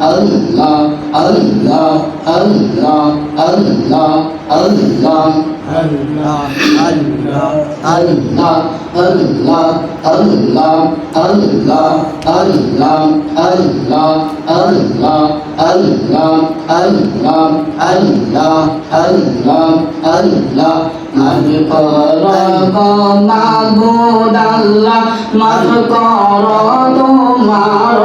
আল্লাহ আল্লাহ আল্লাহ আল্লাহ আল্লাহ আল্লাহ আল্লাহ আল্লাহ আল্লাহ আল্লাহ আল্লাহ আল্লাহ আল্লাহ আল্লাহ আল্লাহ আল্লাহ আল্লাহ আল্লাহ আল্লাহ মাফ করো গো মাবুদ আল্লাহ মাফ করো তোমার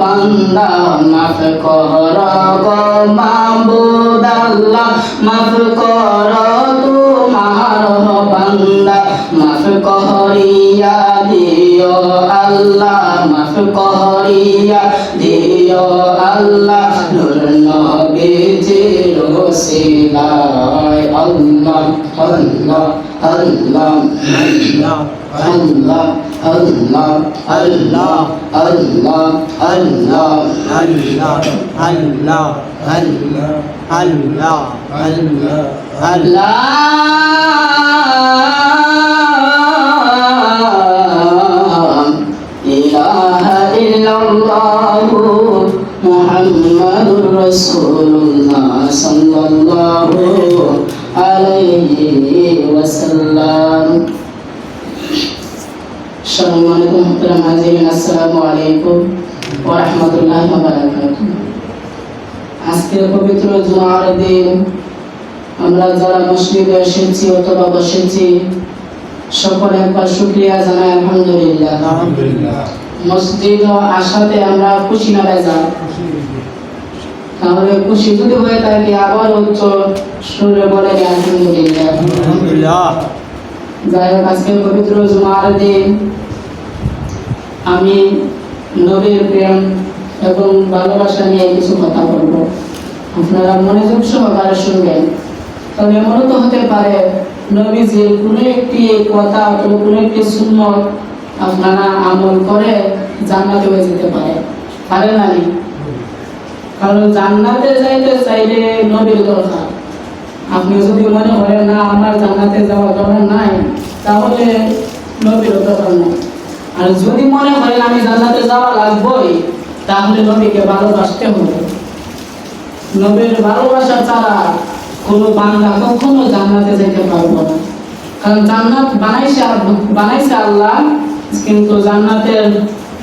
বান্দা মাফ করো গো মাবুদ আল্লাহ মাফ করো তোমার বান্দা মাফ করিয়া দিও আল্লাহ মাফ করিয়া দিও আল্লাহ নূর নবীজির ওসিলায় আল্লাহ আল্লাহ আল্লাহ আল্লাহ আল্লাহ আল্লাহ আল্লাহ আল্লাহ আল্লাহ আল্লাহ আল্লাহ আল্লাহ আল্লাহ ইলাহা ইল্লাল্লাহু মুহাম্মাদুর রাসূলুল্লাহ সাল্লাল্লাহু আলাইহি ওয়াসাল্লাম। সম্মানিত মুহতারাম হাজিরিন, আসসালামু আলাইকুম ওয়া রাহমাতুল্লাহি ওয়া বারাকাতুহু। আজকে পবিত্র জুমার দিন আমরা যারা মসজিদে এসেছি অথবা বসেছি সকলে একবার শুকরিয়া জানাই আলহামদুলিল্লাহ। আলহামদুলিল্লাহ। মসজিদ আসাতে আমরা খুশি না বেজার? তাহলে খুশি যদি হয়ে থাকে আবার উচ্চ সুরে বলে আলহামদুলিল্লাহ। আলহামদুলিল্লাহ। যাই হোক, আজকে পবিত্র জুমার দিন আমি নবীর প্রেম এবং ভালোবাসা নিয়ে কিছু কথা বলবো। আপনারা মনোযোগ সহকারে শুনবেন। তবে এমনও তো হতে পারে নবীজির কোনো একটি কথা অথবা কোনো একটি সুন্নত আপনারা আমল করে জান্নাতে হয়ে যেতে পারে না? কারণ জান্নাতে যাইতে চাইলে নবীর দরকার। আপনি যদি মনে করেন না আমার জান্নাতে যাওয়ার দরকার নাই, তাহলে নবীর দরকার নাই। আর যদি মনে করেন আমি জান্নাতে যাওয়া লাগবেই, তাহলে নবীকে ভালোবাসতে হবে। নবীর ভালোবাসা ছাড়া কোনো বান্দা কখনো জান্নাতে যেতে পারবো না। কারণ জান্নাত বানাইছে আল্লাহ, কিন্তু জান্নাতের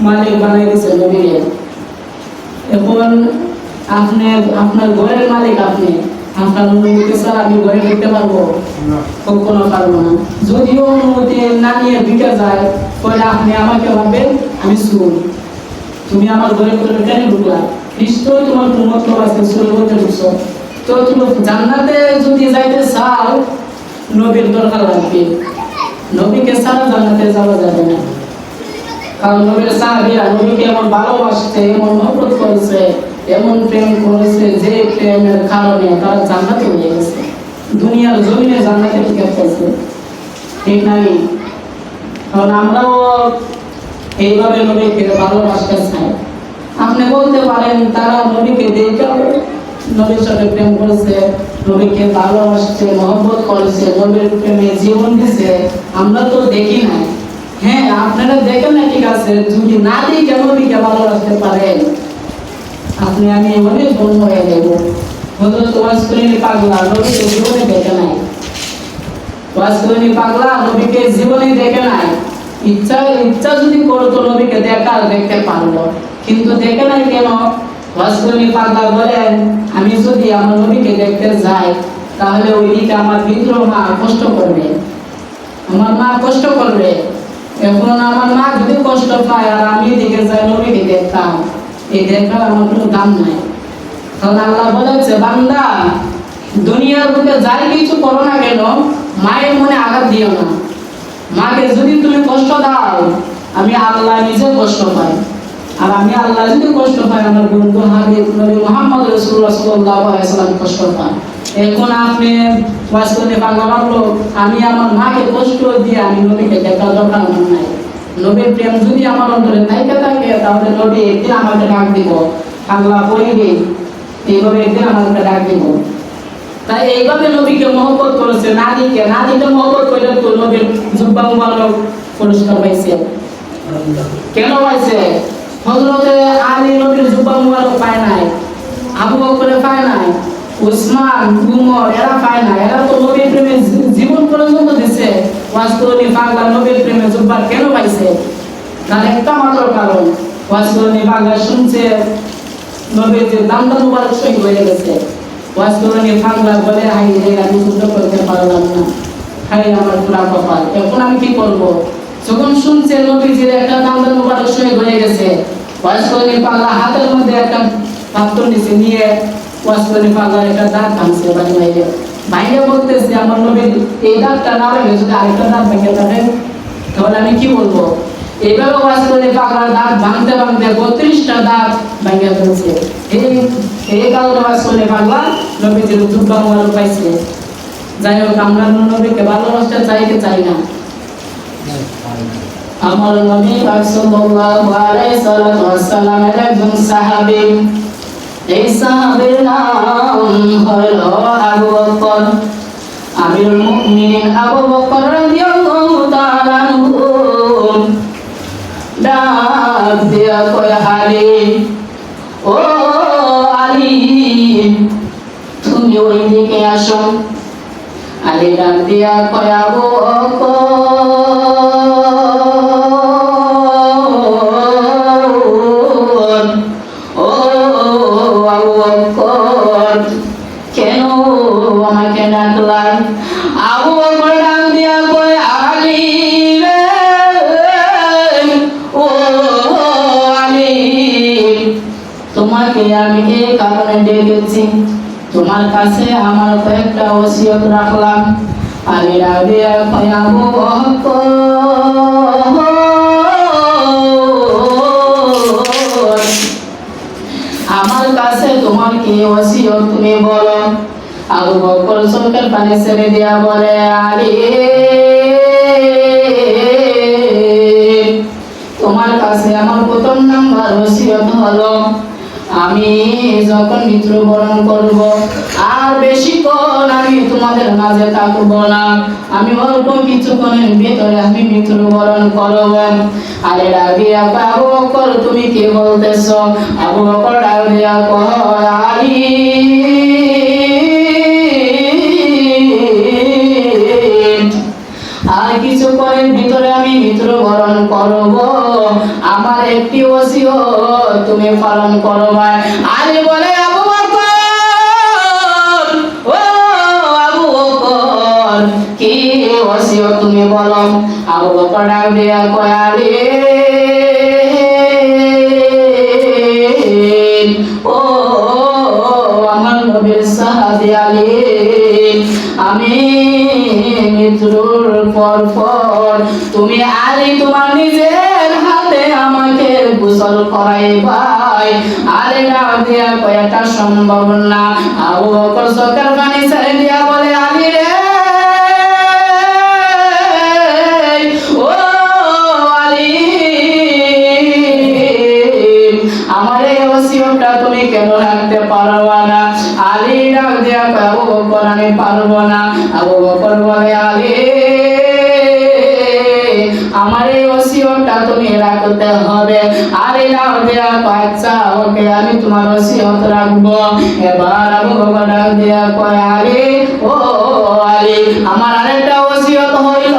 মালিক বানাই দিয়েছে নবীকে। এখন আপনি আপনার ঘরের মালিক, আপনি আপনার অনুমতি ছাড়া আমি ঘরে ঢুকতে পারবো? কখনো পারবো না। যদিও অনুমতি না নিয়ে ঢুকে যায়, তাহলে আপনি আমাকে ভাববেন আমি চোর, তুমি আমার ঘরে কেন ঢুকলা? নিশ্চয় তোমার উম্মত আছে, চোর বলতে ঢুকছো। তো তুমি জান্নাতে যদি যাইতে চাও, নবীর দরকার লাগবে। নবীকে ছাড়া জান্নাতে যাওয়া যাবে না। কারণ নবীর সাহাবীরা নবীকে এমন ভালোবাসছে, এমন মহব্বত করেছে, এমন প্রেম করেছে যে প্রেমের কারণে তারা জান্নাতে হয়ে গেছে, দুনিয়ার জমিনে জান্নাতে টিকে ফেলছে। ঠিক নাই? কারণ আমরাও এইভাবে নবীকে ভালোবাসতে চাই। আপনি বলতে পারেন তারা নবীকে দেখে নবীর সাথে প্রেম করেছে, নবীকে ভালোবাসছে, মহব্বত করেছে, নবীর প্রেমে জীবন দিছে, আমরা তো দেখি নাই। হ্যাঁ, আপনারা দেখেন না, ঠিক আছে। যদি না দেখে নবীকে ভালোবাসতে পারেন, আপনি আমি অনেক ধন্য হয়ে যাব। হযরত ওয়াসকুলিনী পাগলা নবীকে জীবনে দেখে নাই। ওয়াসকুলিনী পাগলা নবীকে জীবনে দেখে নাই। ইচ্ছা যদি করতো নবীকে দেখতে পারলো, কিন্তু দেখে নাই কেন? ওয়াসকুলিনী পাগলা বলেন, আমি যদি আমার নবীকে দেখতে যাই, তাহলে ওইদিকে আমার পিতৃ মা কষ্ট করবে, আমার মা কষ্ট করবে। এখন আমার মা যদি কষ্ট পায় আর আমি এদিকে যাই নবীকে দেখতাম, এই দেখার আমার কোনো দাম নাই। কারণ আল্লাহ বলেছে, বান্দা দুনিয়ার বুকে যাই কিছু করো না কেন, মায়ের মনে আঘাত দিও না। মাকে যদি তুমি কষ্ট দাও, আমি আল্লাহ নিজে কষ্ট পাই। আর আমি আল্লাহ যদি কষ্ট পাই, আমার বন্ধু হাবিব নবী মুহাম্মদ রাসূলুল্লাহ সাল্লাল্লাহু আলাইহি ওয়াসাল্লাম কষ্ট পায়। এখন আপনি ওয়াসকুলিনী পাগলা ভাবলো আমি আমার মাকে কষ্ট দিয়ে আমি নবীকে দেখার দরকার আমার নাই। নবীর প্রেম যদি আমার অন্তরে থাকে তাহলে নবী একদিন আমাকে ডাক দিব, পাগলা কইবে এইভাবে একদিন আমাকে ডাক দিব। তাই এইভাবে নবীকে মহব্বত করেছে, না দিকে মহব্বত করলে তো নবীর জুব্বা মুবারক পুরস্কার পাইছে। কেন পাইছে? হযরতে আলী নবীর জুব্বা মুবারক পায় নাই, আবু বকর পায় নাই, উসমান, উমর এরা পায় না। এরা তো নবীর প্রেমে জীবন পর্যন্ত দিছে। ওয়াজ করনি পাগলা নবীর প্রেমে জুব্বা কেন পাইছে? তার একটা মাত্র কারণ, ওয়াজ করনি পাগলা শুনছে নবীর যে দামটা মুবারক শহীদ হয়ে গেছে। ওয়াজ করনি পাগলা বলে হাই রে আমি সহ্য করতে পারলাম না, হাই আমার পুরা কপাল, এখন আমি কি করব? যখন শুনছে নবীজির একটা দামটা মুবারক শহীদ হয়ে গেছে, ওয়াজ করনি পাগলা হাতের মধ্যে একটা পাথর নিচে নিয়ে ওয়াজ করনি পাগলার একটা দাঁত ভাঙছে বাড়ি বাইরে। বাইরে বলতেছে আমার নবীর এই দাঁতটা না ভেঙে যদি আরেকটা দাঁত ভেঙে থাকে তাহলে আমি কি বলবো? এইভাবে ওয়াজ করনি পাগলার দাঁত ভাঙতে ভাঙতে 32টা দাঁত ভেঙে ফেলছে। এই কারণে ওয়াজ করনি পাগলা নবীজির জুব্বা মুবারক পাইছে। যাই হোক, আমরা নবীকে ভালোবাসতে চাই কি চাই না? আমার নবী পাক সাল্লাল্লাহু আলাইহি ওয়াসাল্লাম একজন সাহাবী। এই সাহাবীর নাম হলো আবু বকর, আমিরুল মুমিনিন আবু বকর রাদিয়াল্লাহু তাআলা আনহু। ডাক দিয়া কয় আলী, ও আলী তুমি ওইদিকে আসো। আলী ডাক দিয়া কয় আবু বকর কেন আমাকে ডাকলাই? আবু বকর ডাক দিয়া কয় আলী রে, ও আলী তোমাকে আমি এই কারণে ডেকেছি, তোমার কাছে আমার কয়েকটা ওসিয়ত রাখলাম। আলী ডাক দিয়া কয় আবু বকর আমার কাছে তোমার কি ওসিয়ত তুমি বলো। আবু বকর চোখের পানি ছেড়ে দিয়া বলে আলী তোমার কাছে আমার প্রথম নাম্বার ওসিয়ত হলো আমি যখন মৃত্যুবরণ করব আর বেশিক্ষণ আমি তোমাদের মাঝে থাকবো না, আমি অল্প কিছুক্ষণের ভিতরে আমি মৃত্যুবরণ করব। আরে রাবিয়া আবু বকর তুমি কি বলতেছো? আবু বকর রাবিয়া কয় আলী আর কিছুক্ষণের ভিতরে আমি মৃত্যুবরণ করব, আমার একটি ওসিয়ত তুমি পালন করবে। আলী বলে আবু বকর, ও আবু বকর কি ওসিয়ত তুমি বলো। আবু বকর ডাক দিয়া কয় আলী ও আমার নবীর সাহাবী আলী, আমি মৃত্যুর পর তুমি আলী তোমার নিজের হাতে আমাকে গোসল করাইবাই। আলী না দিয়া কয়টা সম্ভব না। আবু বকর চোখের পানি ছেড়ে দিয়া বলে আলী রে, ও আলী আমার এই ওসিয়তটা তুমি কেন রাখতে পারবা না? আলী ডাক দিয়া কয় আবু বকর আমি পারবো না। আবু বকর বলে আলী আমার এই ওসিয়তটা তুমি রাখতে হবে। আলী ডাক দিয়া কয় আচ্ছা ওকে আমি তোমার ওসিয়ত রাখবো। এবার আবু বকর ডাক দিয়া কয় আলী ও আলী আমার আরেকটা ওসিয়ত হইল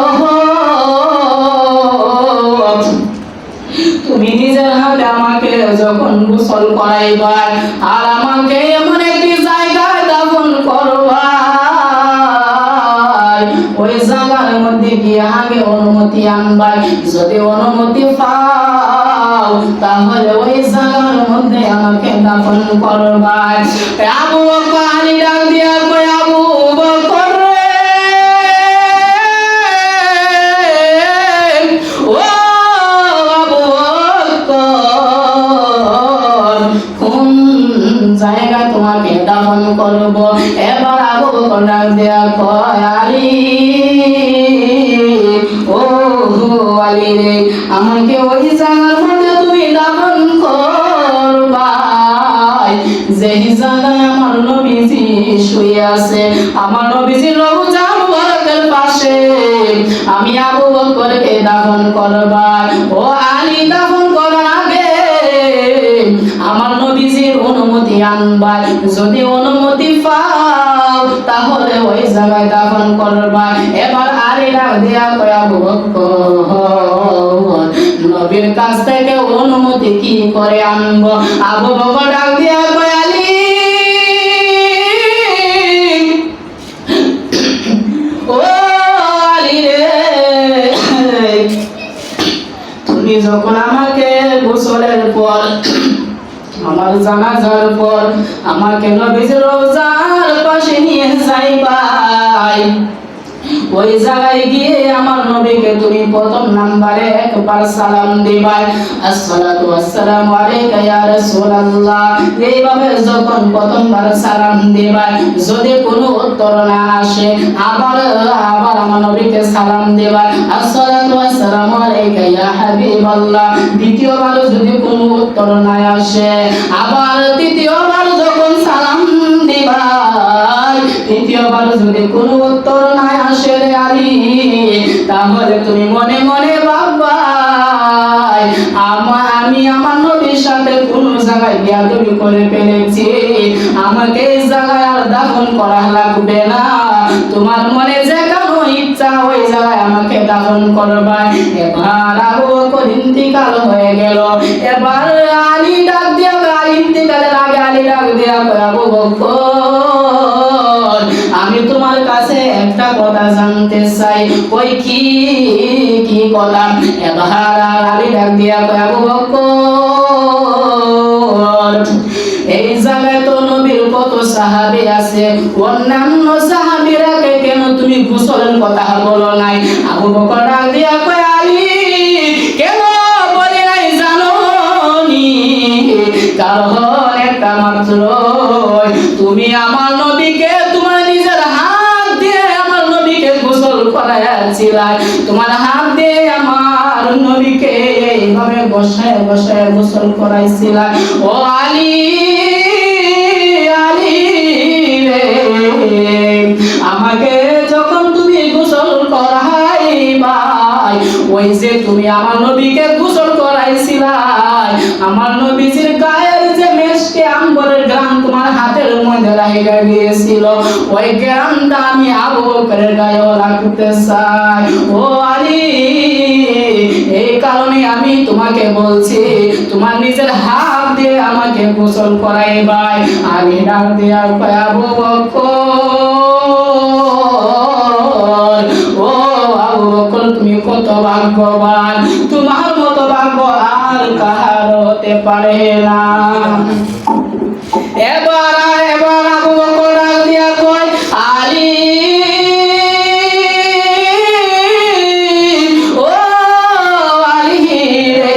তুমি নিজের হাতে আমাকে যখন গোসল করাইবা আর আমাকে এমন একটি জায়গায় দাফন করবা, ওই জায়গার মধ্যে গিয়ে আগে অনুমতি আনবা। যদি অনুমতি পাও তাহলে ওই জায়গার মধ্যে আমাকে দাফন করবা। আবু বকর আলী ডাক দিয়া কয় আবু বকর জায়গা তোমাকে দাফন করব। এবার আবু বকর ডাক দিয়া কয় আলী ও আলী রে আমাকে ওই জায়গার মধ্যে তুমি দাফন করবা যেই জায়গায় আমার নবীজি শুয়ে আছে, আমার নবীজির রওজা মুবারকের পাশে আমি আবু বকরকে দাফন করবা। ও আলী দাফন করার আগে নবীজির অনুমতি আনবা, যদি অনুমতি পাও তাহলে ওই জায়গায় দাফন করবা। এবার আলী ডাক দিয়া কয় আবু বকর নবীর কাছ থেকে অনুমতি কি করে আনবো? আবু বকর ডাক দিয়া কয় আলী ও আলী রে, তুমি যখন আমাকে গোসলের পর আমার জানাজার পর আমাকে নবীজির রওজার পাশে নিয়ে যাইবাই, ওই জায়গায় গিয়ে আমার নবীকে তুমি প্রথম নাম্বারে একবার সালাম দিবাই, আসসালাতু ওয়াসসালামু আলাইকা ইয়া রাসূলুল্লাহ। এইভাবে যখন প্রথমবার সালাম দিবাই, যদি কোনো উত্তর না আসে আবার আমার নবীকে সালাম দিবাই, আসসালাতু ওয়াসসালামু আলাইকা ইয়া হাবিবাল্লাহ। দ্বিতীয়বার যদি কোনো উত্তর না আসে আবার তৃতীয়বার যখন সালাম দিবাই, তৃতীয়বার যদি কোনো উত্তর না আসে রে আলী, তাহলে তুমি মনে মনে ভাববাই আমি আমার নবীর সাথে কোন জায়গায় বেয়াদবি করে ফেলেছি, আমাকে এই জায়গায় আর দাফন করা লাগবে না, তোমার মনে যে কোনো ইচ্ছা ওই জায়গায় আমাকে দাফন করবা। এবার আবু বকর ইন্তিকাল হয়ে গেল। এবার আলী ডাক দিয়া, আলী ইন্তিকালের আগে আলী ডাক দিয়া কয় আবু বকর আমি তোমার কাছে একটা কথা জানতে চাই, ওই কি কথা? এবার আলী ডাক দিয়া কয় আবু বকর এই জায়গায় তো নবীর কত সাহাবী আছে, অন্যান্য সাহাবীরাকে কেন তুমি গোসলের কথা বলো নাই? আবু বকর ডাক দিয়া কয় আলী কেন বলি নাই জানো নি? কারণ একটা মাত্র, তুমি আমার নবীকে তোমার নিজের হাত দিয়ে আমার নবীকে গোসল করাইয়াছিলা, তোমার হাত দিয়ে আমার নবীকে এইভাবে বসায় বসায় গোসল করাইছিলা। ও আলী আলী রে, আমাকে যখন তুমি গোসল করাইবা, ওই যে তুমি আমার নবীকে গোসল করাইছিলা, আমার নবীজির গায়ের যে মেশকে আম্বরের গ্রাম তোমার হাতের মধ্যে লাগিয়ে গিয়েছিল, ওই গ্রামটা আমি আবু বকরের গায়েও রাখতে চাই। ও আলী এই কারণে আমি তোমাকে বলছি তোমার নিজের হাত দিয়ে আমাকে গোসল করাইবাই। আলী ডাক দিয়া কয় আবু বকর ও আবু বকর তুমি কত ভাগ্যবান, তোমার মতো ভাগ্য আর কাহার হতে পারে না। এবার আবু বকর ডাক দিয়া কয় আলী ও আলী রে,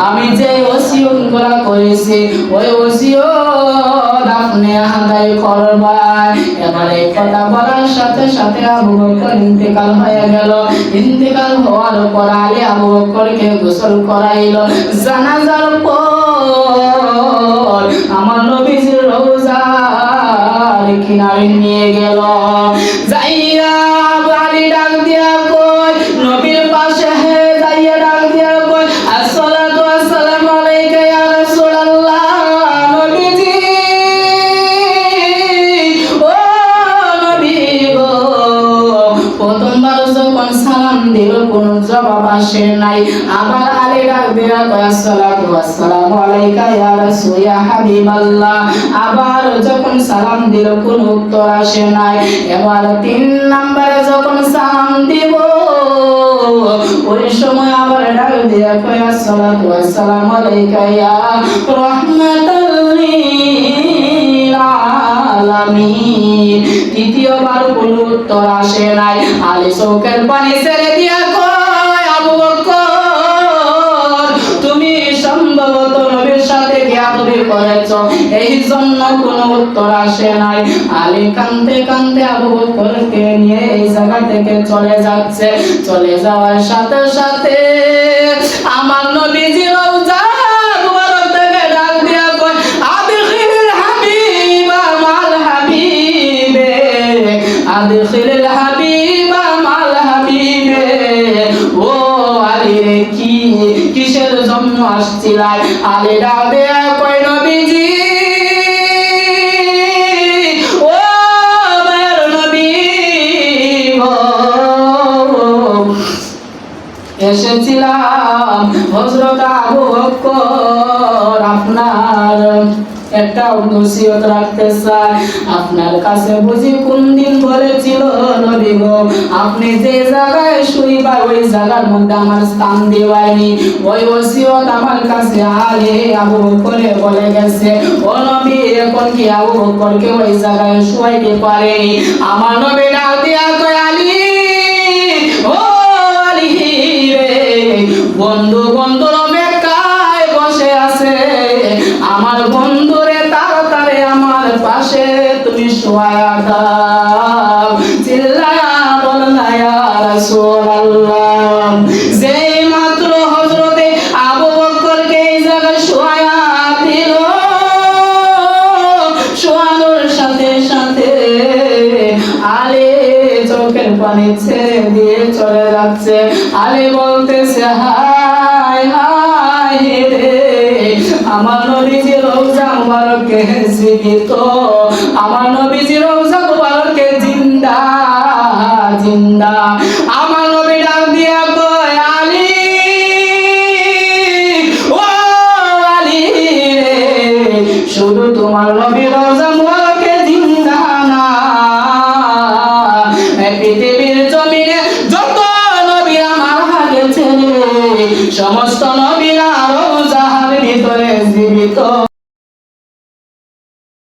আমি যে ওসিয়ত গুলা করেছি ওই ওসিয়ত আপনি আদায় করবেন। এবার এই কথা বলার সাথে সাথে আবু বকর ইন্তেকাল হয়ে গেল। ইন্তেকাল হওয়ার পর আলী আবু বকরকে গোসল করাইল। জানাজার পর আমার নবীজির রওজার কিনারে নিয়ে গেল। যাইয়া আলী ডাক দিয়া কয় নবীর পাশে যাইয়া ডাক দিয়া কয় আসসালাতু ওয়াসসালামু আলাইকা ইয়া রাসূলুল্লাহ। নবীজি ও নবী গো, প্রথমবার যখন সালাম দিল কোন জবাব আসে নাই। আবার আলী ডাক দিয়া কয় আসসালাতু ওয়াসসালামু আলাইকা ইয়া রাসূল ইয়া হাবিবাল্লাহ। আবার যখন সালাম দিল কোন উত্তর আসে নাই। এবার 3 নম্বরে যখন সালাম দিব ওই সময় আবার ডাক দিয়া কয় আসসালাতু ওয়াসসালামু আলাইকা ইয়া রাহমাতাল লিল আলামিন। তৃতীয়বার কোন উত্তর আসে নাই। আলী চোখের পানি ছেড়ে দিয়া কয় আবু বকর তুমি সম্ভবত নবীর সাথে বেয়াদবি করেছো, এই জন্য কোন উত্তর আসে নাই। আলী কাঁদতে কাঁদতে আবু বকরকে নিয়ে এই জায়গা থেকে চলে যাচ্ছে। চলে যাওয়ার সাথে সাথে আমার নবীজি রওজা মুবারক থেকে ডাক দিয়া কয় আদখিলুল হাবিবা মাল হাবিবে, আদখিলুল হাবিবা মাল হাবিবে। ও আলী রে, কিসের জন্য আসছিলা? আলী ডাক দিয়া কয় নবীজি একটা নসিহত রাখতে চাই। আপনার কাছে বুঝি কোন দিন বলেছিল নবী গো, আপনি যে জায়গায় শুইবা ওই জায়গার মধ্যে আমার স্থান দিবাইনি, ওই ওসিয়ত আমার কাছে আলে আবু বকরে বলে গেছে। ও নবী, এখন কি আবু বকরকে ওই জায়গায় শুয়াইতে পারেনি? আমার নবী ডাক দিয়া কয়, আলী, ও আলী রে, বন্ধু বন্ধুর অপেক্ষায় বসে আছে, আমার বন্ধুরে তাড়াতাড়ি আমার পাশে তুমি শোয়া দাও। চিল্লায়া বললা ইয়া রাসূলুল্লাহ। যেই মাত্র হযরতে আবু বকরকে এই জায়গায় শোয়া দিল, শোয়ানোর সাথে সাথে আলী চোখের পানি ছেড়ে দিয়ে চলে যাচ্ছে। আলী বলতেছে, হায় হায় রে, আমার নবীজি রওজা মুবারকে জীবিত, আমার নবীজি রওজা মুবারকে জিন্দা জিন্দা। আমার নবী ডাক দিয়া কয়, আলী, ও আলী রে, শুধু তোমার নবী রওজা মুবারকে জিন্দা না, পৃথিবীর জমিনে যত নবী আমার গেছে সমস্ত নবী